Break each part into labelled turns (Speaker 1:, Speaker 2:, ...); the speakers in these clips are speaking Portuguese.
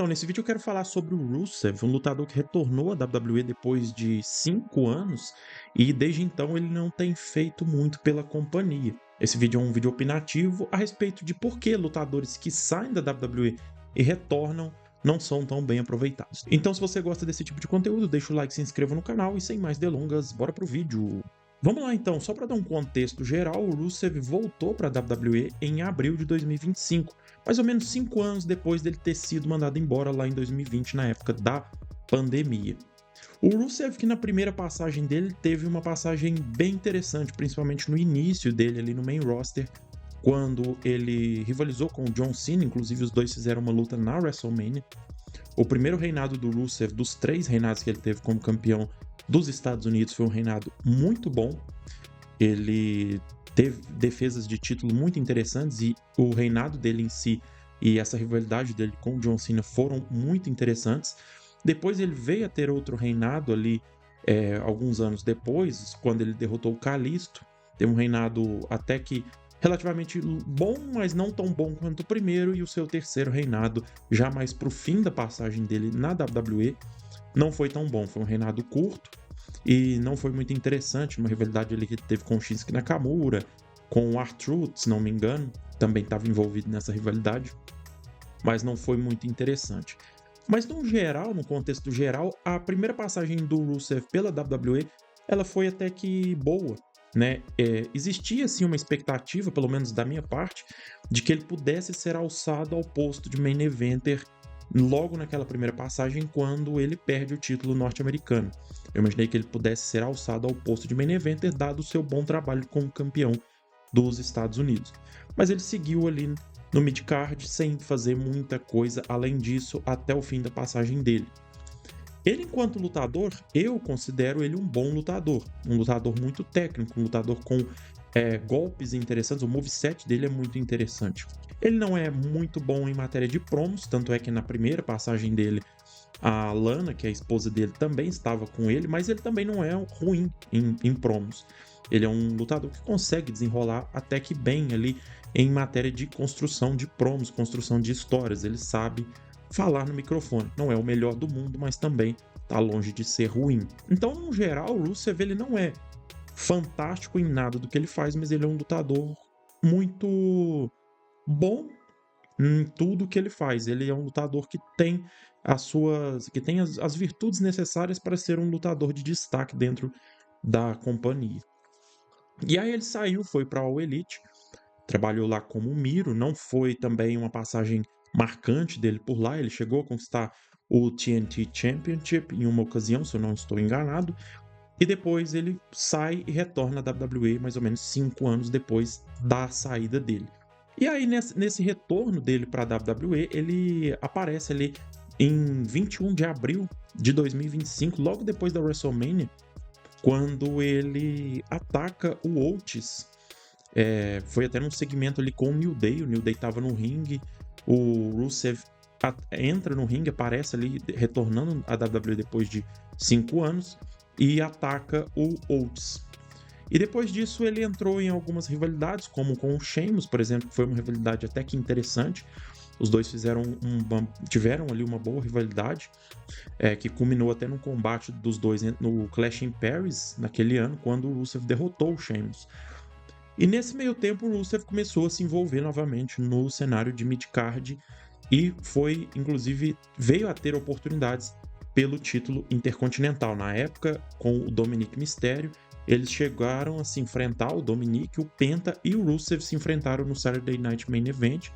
Speaker 1: Então, nesse vídeo eu quero falar sobre o Rusev, um lutador que retornou à WWE depois de 5 anos e desde então ele não tem feito muito pela companhia. Esse vídeo é um vídeo opinativo a respeito de por que lutadores que saem da WWE e retornam não são tão bem aproveitados. Então, se você gosta desse tipo de conteúdo, deixa o like, se inscreva no canal e sem mais delongas, bora pro vídeo. Vamos lá então, só para dar um contexto geral, o Rusev voltou para a WWE em abril de 2025, mais ou menos 5 anos depois dele ter sido mandado embora lá em 2020, na época da pandemia. O Rusev, que na primeira passagem dele, teve uma passagem bem interessante, principalmente no início dele ali no main roster, quando ele rivalizou com o John Cena, inclusive os dois fizeram uma luta na WrestleMania. O primeiro reinado do Rusev, dos 3 reinados que ele teve como campeão dos Estados Unidos, foi um reinado muito bom. Ele teve defesas de título muito interessantes e o reinado dele em si e essa rivalidade dele com o John Cena foram muito interessantes. Depois ele veio a ter outro reinado ali alguns anos depois, quando ele derrotou o Kalisto. Teve um reinado até que relativamente bom, mas não tão bom quanto o primeiro, e o seu terceiro reinado, já mais pro fim da passagem dele na WWE, não foi tão bom. Foi um reinado curto e não foi muito interessante. Uma rivalidade ali que ele teve com o Shinsuke Nakamura, com o R-Truth, se não me engano, também estava envolvido nessa rivalidade, mas não foi muito interessante. Mas no geral, no contexto geral, a primeira passagem do Rusev pela WWE, ela foi até que boa, né? Existia sim uma expectativa, pelo menos da minha parte, de que ele pudesse ser alçado ao posto de main eventer logo naquela primeira passagem, quando ele perde o título norte-americano. Eu imaginei que ele pudesse ser alçado ao posto de main eventer, dado o seu bom trabalho como campeão dos Estados Unidos. Mas ele seguiu ali no mid-card sem fazer muita coisa além disso até o fim da passagem dele. Ele, enquanto lutador, eu considero ele um bom lutador, um lutador muito técnico, um lutador com golpes interessantes. O moveset dele é muito interessante. Ele não é muito bom em matéria de promos, tanto é que na primeira passagem dele, a Lana, que é a esposa dele, também estava com ele, mas ele também não é ruim em promos. Ele é um lutador que consegue desenrolar até que bem ali em matéria de construção de promos, construção de histórias. Ele sabe falar no microfone. Não é o melhor do mundo, mas também está longe de ser ruim. Então, no geral, o Rusev ele não é fantástico em nada do que ele faz, mas ele é um lutador muito bom em tudo que ele faz. Ele é um lutador que tem as virtudes necessárias para ser um lutador de destaque dentro da companhia. E aí ele saiu, foi para a All Elite, trabalhou lá como Miro. Não foi também uma passagem marcante dele por lá. Ele chegou a conquistar o TNT Championship em uma ocasião, se eu não estou enganado, e depois ele sai e retorna à WWE mais ou menos 5 anos depois da saída dele. E aí nesse retorno dele para a WWE, ele aparece ali em 21 de abril de 2025, logo depois da WrestleMania, quando ele ataca o Otis. Foi até num segmento ali com o New Day estava no ringue, o Rusev entra no ringue, aparece ali retornando à WWE depois de 5 anos e ataca o Otis. E depois disso ele entrou em algumas rivalidades, como com o Sheamus, por exemplo, que foi uma rivalidade até que interessante. Os dois tiveram ali uma boa rivalidade, que culminou até no combate dos dois no Clash in Paris, naquele ano, quando o Rusev derrotou o Sheamus. E nesse meio tempo o Rusev começou a se envolver novamente no cenário de mid-card e veio a ter oportunidades pelo título intercontinental. Na época, com o Dominic Mysterio, eles chegaram a se enfrentar, o Dominic, o Penta e o Rusev se enfrentaram no Saturday Night Main Event,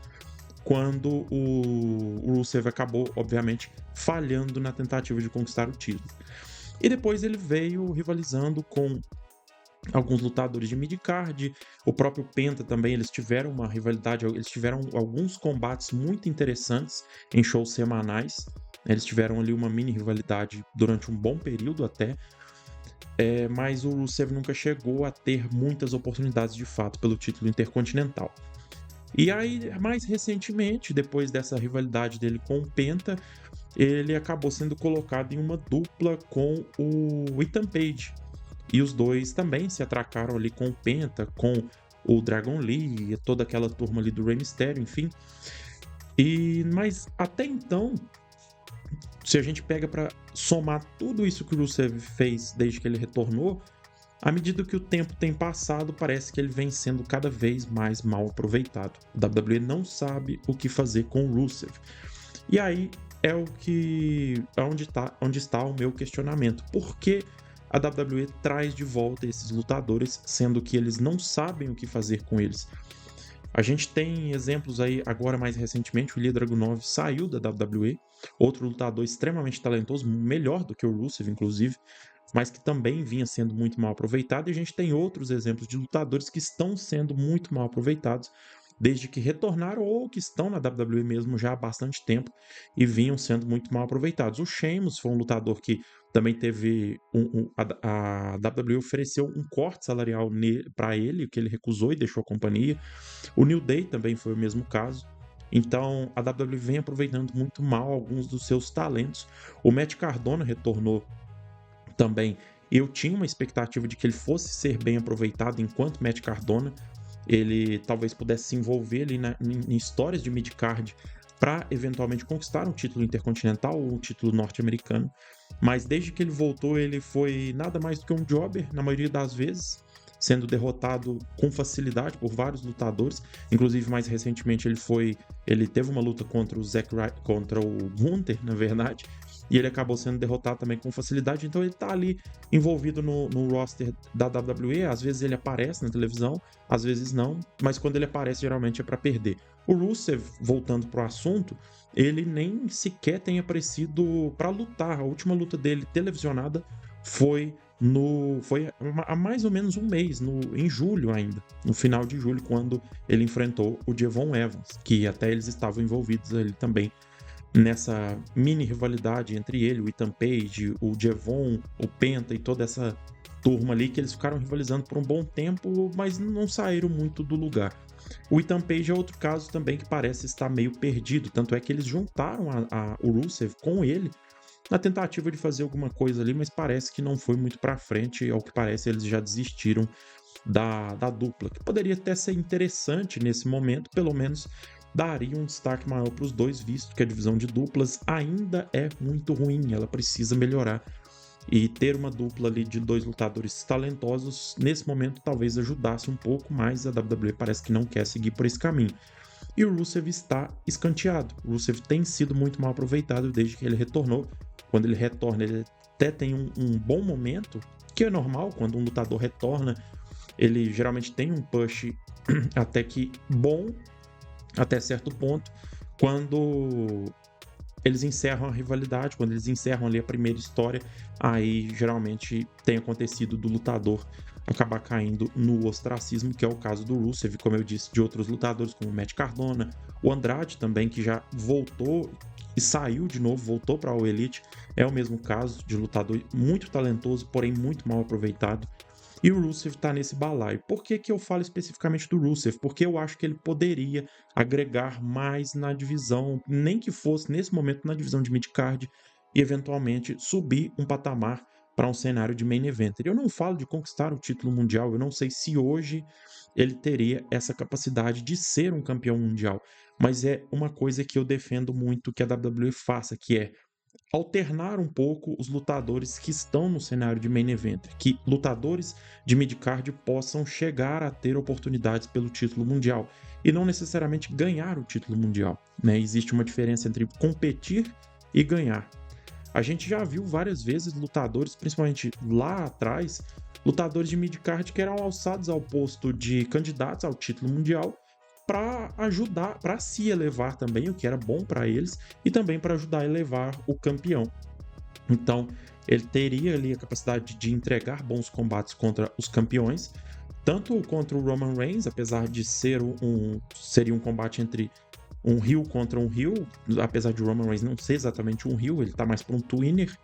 Speaker 1: quando o Rusev acabou, obviamente, falhando na tentativa de conquistar o título. E depois ele veio rivalizando com alguns lutadores de mid-card, o próprio Penta também. Eles tiveram uma rivalidade, eles tiveram alguns combates muito interessantes em shows semanais. Eles tiveram ali uma mini rivalidade durante um bom período até, mas o Rusev nunca chegou a ter muitas oportunidades de fato pelo título intercontinental. E aí, mais recentemente, depois dessa rivalidade dele com o Penta, ele acabou sendo colocado em uma dupla com o Ethan Page. E os dois também se atracaram ali com o Penta, com o Dragon Lee, toda aquela turma ali do Rey Mysterio, enfim. Mas até então, se a gente pega para somar tudo isso que o Rusev fez desde que ele retornou, à medida que o tempo tem passado, parece que ele vem sendo cada vez mais mal aproveitado. O WWE não sabe o que fazer com o Rusev. E aí é onde está o meu questionamento. Por que a WWE traz de volta esses lutadores, sendo que eles não sabem o que fazer com eles? A gente tem exemplos aí, agora mais recentemente, o Ilya Dragunov saiu da WWE, outro lutador extremamente talentoso, melhor do que o Rusev, inclusive, mas que também vinha sendo muito mal aproveitado, e a gente tem outros exemplos de lutadores que estão sendo muito mal aproveitados desde que retornaram ou que estão na WWE mesmo já há bastante tempo e vinham sendo muito mal aproveitados. O Sheamus foi um lutador que também teve a WWE ofereceu um corte salarial para ele, que ele recusou e deixou a companhia. O New Day também foi o mesmo caso. Então a WWE vem aproveitando muito mal alguns dos seus talentos. O Matt Cardona retornou também. Eu tinha uma expectativa de que ele fosse ser bem aproveitado enquanto Matt Cardona. Ele talvez pudesse se envolver ali em histórias de midcard para eventualmente conquistar um título intercontinental ou um título norte-americano. Mas desde que ele voltou, ele foi nada mais do que um jobber, na maioria das vezes, sendo derrotado com facilidade por vários lutadores. Inclusive, mais recentemente, ele teve uma luta contra o Gunther, na verdade, e ele acabou sendo derrotado também com facilidade. Então ele tá ali envolvido no roster da WWE. Às vezes ele aparece na televisão, às vezes não, mas quando ele aparece geralmente é para perder. O Rusev, voltando pro assunto, ele nem sequer tem aparecido para lutar. A última luta dele televisionada foi há mais ou menos um mês, em julho ainda, no final de julho, quando ele enfrentou o Devon Evans, que até eles estavam envolvidos ali também nessa mini rivalidade entre ele, o Ethan Page, o Devon, o Penta e toda essa turma ali, que eles ficaram rivalizando por um bom tempo, mas não saíram muito do lugar. O Ethan Page é outro caso também que parece estar meio perdido, tanto é que eles juntaram o Rusev com ele na tentativa de fazer alguma coisa ali, mas parece que não foi muito pra frente, ao que parece eles já desistiram da dupla, que poderia até ser interessante nesse momento, pelo menos daria um destaque maior para os dois, visto que a divisão de duplas ainda é muito ruim, ela precisa melhorar. E ter uma dupla ali de dois lutadores talentosos, nesse momento, talvez ajudasse um pouco, mas a WWE parece que não quer seguir por esse caminho. E o Rusev está escanteado. O Rusev tem sido muito mal aproveitado desde que ele retornou. Quando ele retorna, ele até tem um bom momento, que é normal, quando um lutador retorna, ele geralmente tem um push até que bom, até certo ponto, quando eles encerram a rivalidade, quando eles encerram ali a primeira história, aí geralmente tem acontecido do lutador acabar caindo no ostracismo, que é o caso do Rusev, como eu disse, de outros lutadores como o Matt Cardona, o Andrade também, que já voltou e saiu de novo, voltou para o Elite, é o mesmo caso de lutador muito talentoso, porém muito mal aproveitado. E o Rusev está nesse balaio. Por que eu falo especificamente do Rusev? Porque eu acho que ele poderia agregar mais na divisão, nem que fosse nesse momento na divisão de midcard, e eventualmente subir um patamar para um cenário de main eventer. Eu não falo de conquistar o título mundial, eu não sei se hoje ele teria essa capacidade de ser um campeão mundial, mas é uma coisa que eu defendo muito que a WWE faça, que é alternar um pouco os lutadores que estão no cenário de main event, que lutadores de midcard possam chegar a ter oportunidades pelo título mundial e não necessariamente ganhar o título mundial, né? Existe uma diferença entre competir e ganhar. A gente já viu várias vezes lutadores, principalmente lá atrás, lutadores de midcard que eram alçados ao posto de candidatos ao título mundial para ajudar, para se elevar também, o que era bom para eles, e também para ajudar a elevar o campeão. Então, ele teria ali a capacidade de entregar bons combates contra os campeões, tanto contra o Roman Reigns, apesar de seria um combate entre um heel contra um heel, apesar de o Roman Reigns não ser exatamente um heel, ele tá mais para um twinner,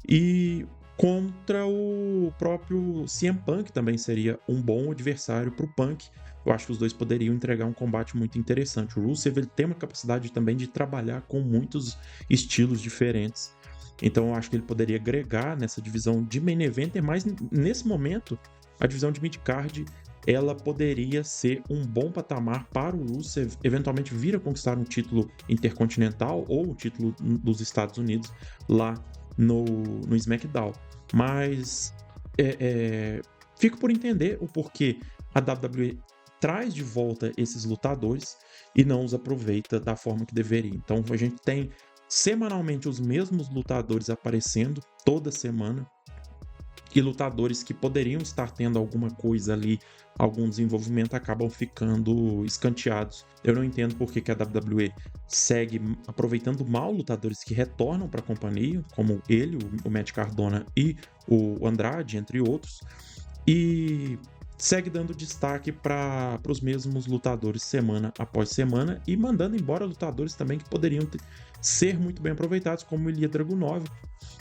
Speaker 1: e contra o próprio CM Punk também seria um bom adversário para o Punk. Eu acho que os dois poderiam entregar um combate muito interessante. O Rusev ele tem uma capacidade também de trabalhar com muitos estilos diferentes. Então eu acho que ele poderia agregar nessa divisão de main eventer, mas nesse momento a divisão de midcard ela poderia ser um bom patamar para o Rusev eventualmente vir a conquistar um título intercontinental ou o título dos Estados Unidos lá no SmackDown. Mas fico por entender o porquê a WWE traz de volta esses lutadores e não os aproveita da forma que deveria. Então a gente tem semanalmente os mesmos lutadores aparecendo toda semana e lutadores que poderiam estar tendo alguma coisa ali, algum desenvolvimento, acabam ficando escanteados. Eu não entendo por que a WWE segue aproveitando mal lutadores que retornam para a companhia, como ele, o Matt Cardona e o Andrade, entre outros, e segue dando destaque para os mesmos lutadores semana após semana e mandando embora lutadores também que poderiam ser muito bem aproveitados, como Ilya Dragunov.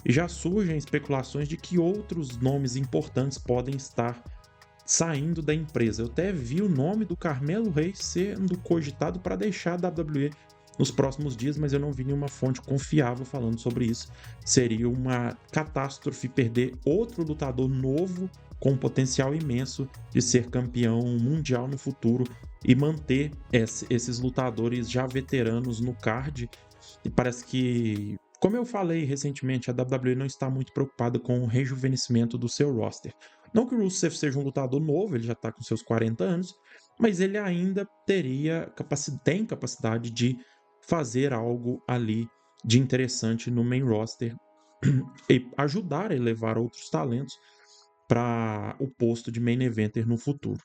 Speaker 1: E já surgem especulações de que outros nomes importantes podem estar saindo da empresa. Eu até vi o nome do Carmelo Reis sendo cogitado para deixar a WWE nos próximos dias, mas eu não vi nenhuma fonte confiável falando sobre isso. Seria uma catástrofe perder outro lutador novo com um potencial imenso de ser campeão mundial no futuro e manter esses lutadores já veteranos no card. E parece que, como eu falei recentemente, a WWE não está muito preocupada com o rejuvenescimento do seu roster. Não que o Rusev seja um lutador novo, ele já está com seus 40 anos, mas ele ainda tem capacidade de fazer algo ali de interessante no main roster e ajudar a elevar outros talentos para o posto de main eventer no futuro.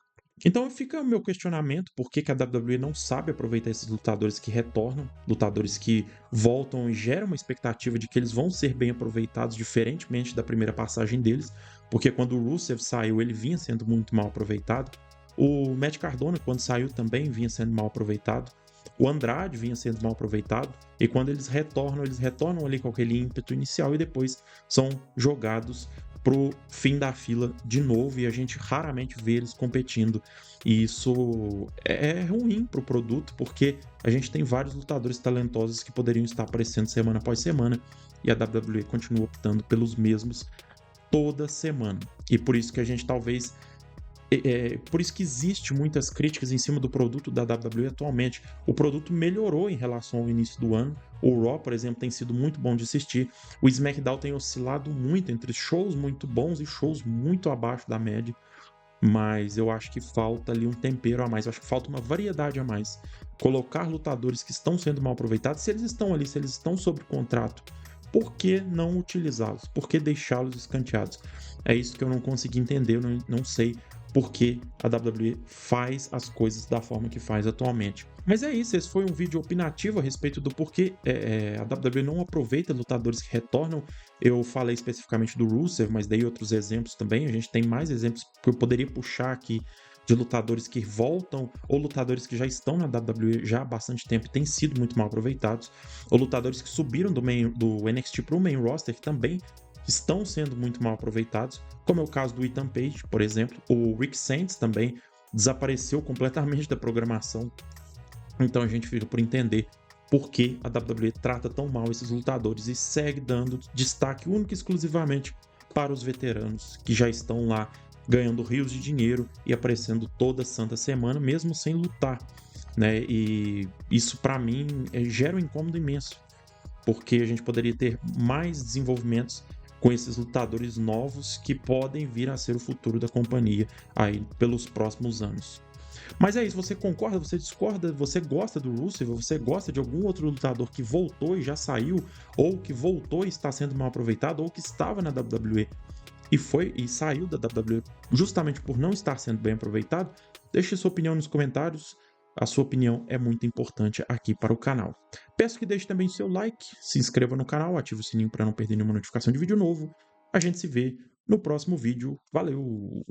Speaker 1: Então fica o meu questionamento, por que a WWE não sabe aproveitar esses lutadores que retornam, lutadores que voltam e geram uma expectativa de que eles vão ser bem aproveitados, diferentemente da primeira passagem deles, porque quando o Rusev saiu, ele vinha sendo muito mal aproveitado. O Matt Cardona, quando saiu, também vinha sendo mal aproveitado. O Andrade vinha sendo mal aproveitado. E quando eles retornam ali com aquele ímpeto inicial e depois são jogados pro fim da fila de novo e a gente raramente vê eles competindo. E isso é ruim pro produto, porque a gente tem vários lutadores talentosos que poderiam estar aparecendo semana após semana e a WWE continua optando pelos mesmos toda semana. E por isso que a gente talvez por isso que existe muitas críticas em cima do produto da WWE atualmente. O produto melhorou em relação ao início do ano. O Raw, por exemplo, tem sido muito bom de assistir. O SmackDown tem oscilado muito entre shows muito bons e shows muito abaixo da média. Mas eu acho que falta ali um tempero a mais. Eu acho que falta uma variedade a mais. Colocar lutadores que estão sendo mal aproveitados, se eles estão ali, se eles estão sob contrato, por que não utilizá-los? Por que deixá-los escanteados? É isso que eu não consegui entender, eu não sei por que a WWE faz as coisas da forma que faz atualmente. Mas é isso, esse foi um vídeo opinativo a respeito do porquê a WWE não aproveita lutadores que retornam. Eu falei especificamente do Rusev, mas dei outros exemplos também. A gente tem mais exemplos que eu poderia puxar aqui de lutadores que voltam ou lutadores que já estão na WWE já há bastante tempo e têm sido muito mal aproveitados, ou lutadores que subiram do NXT para o main roster que também estão sendo muito mal aproveitados, como é o caso do Ethan Page, por exemplo. O Rick Sainz também desapareceu completamente da programação. Então a gente fica por entender por que a WWE trata tão mal esses lutadores e segue dando destaque único e exclusivamente para os veteranos que já estão lá ganhando rios de dinheiro e aparecendo toda santa semana, mesmo sem lutar, né? E isso para mim gera um incômodo imenso, porque a gente poderia ter mais desenvolvimentos com esses lutadores novos que podem vir a ser o futuro da companhia aí pelos próximos anos. Mas é isso, você concorda, você discorda, você gosta do Rusev, você gosta de algum outro lutador que voltou e já saiu, ou que voltou e está sendo mal aproveitado, ou que estava na WWE e saiu da WWE justamente por não estar sendo bem aproveitado? Deixe sua opinião nos comentários. A sua opinião é muito importante aqui para o canal. Peço que deixe também o seu like, se inscreva no canal, ative o sininho para não perder nenhuma notificação de vídeo novo. A gente se vê no próximo vídeo. Valeu!